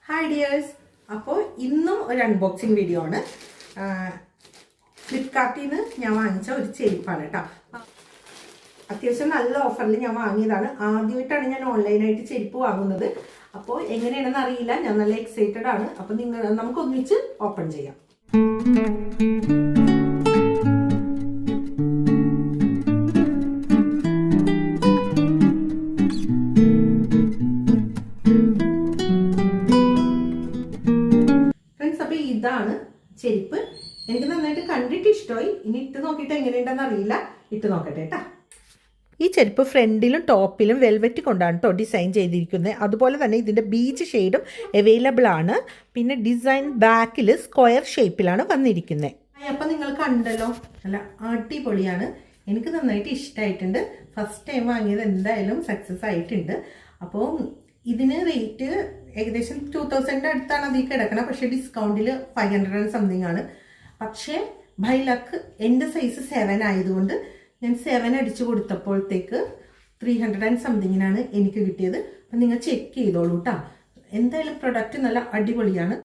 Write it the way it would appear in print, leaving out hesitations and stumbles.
Hi dears. അപ്പോൾ ഇന്നും ഒരു അൺബോക്സിങ് വീഡിയോ ആണ്. ഫ്ലിപ്കാർട്ടിൽ നിന്ന് ഞാൻ വാങ്ങിച്ച ഒരു ചെരുപ്പാണ് കേട്ടോ. അത്യാവശ്യം നല്ല ഓഫറിൽ ഞാൻ വാങ്ങിയതാണ്. ആദ്യമായിട്ടാണ് ഞാൻ ഓൺലൈനായിട്ട് ചെരുപ്പ് വാങ്ങുന്നത്. അപ്പോൾ എങ്ങനെയാണെന്ന് അറിയില്ല, ഞാൻ നല്ല എക്സൈറ്റഡ് ആണ്. അപ്പോൾ നമുക്ക് ഒന്നിച്ച് ഓപ്പൺ ചെയ്യാം. അപ്പോൾ ഇതാണ് ചെരുപ്പ്. എനിക്ക് നന്നായിട്ട് കണ്ടിട്ട് ഇഷ്ടമായി. ഇനി ഇട്ട് നോക്കിയിട്ട് എങ്ങനെയുണ്ടെന്ന് അറിയില്ല. ഇട്ട് നോക്കട്ടെ കേട്ടോ. ഈ ചെരുപ്പ് ഫ്രണ്ടിലും ടോപ്പിലും വെൽവെറ്റ് കൊണ്ടാണ് കേട്ടോ ഡിസൈൻ ചെയ്തിരിക്കുന്നത്. അതുപോലെ തന്നെ ഇതിൻ്റെ ബീച്ച് ഷെയ്ഡും അവൈലബിൾ ആണ്. പിന്നെ ഡിസൈൻ ബാക്കിൽ സ്ക്വയർ ഷേപ്പിലാണ് വന്നിരിക്കുന്നത്. അപ്പം നിങ്ങൾ കണ്ടല്ലോ, നല്ല അടിപൊളിയാണ്. എനിക്ക് നന്നായിട്ട് ഇഷ്ടമായിട്ടുണ്ട്. ഫസ്റ്റ് ടൈം വാങ്ങിയത് എന്തായാലും സക്സസ് ആയിട്ടുണ്ട്. അപ്പോൾ ഇതിന് റേറ്റ് ഏകദേശം 2000 അടുത്താണ് അതിൽ കിടക്കണം. പക്ഷേ ഡിസ്കൗണ്ടിൽ 500 സംതിങ് ആണ്. പക്ഷേ ബൈ ലക്ക് എൻ്റെ സൈസ് 7 ആയതുകൊണ്ട് ഞാൻ 7 അടിച്ചു കൊടുത്തപ്പോഴത്തേക്ക് 300 സംതിങ്ങിനാണ് എനിക്ക് കിട്ടിയത്. അപ്പം നിങ്ങൾ ചെക്ക് ചെയ്തോളൂ കേട്ടോ. എന്തായാലും പ്രൊഡക്റ്റ് നല്ല അടിപൊളിയാണ്.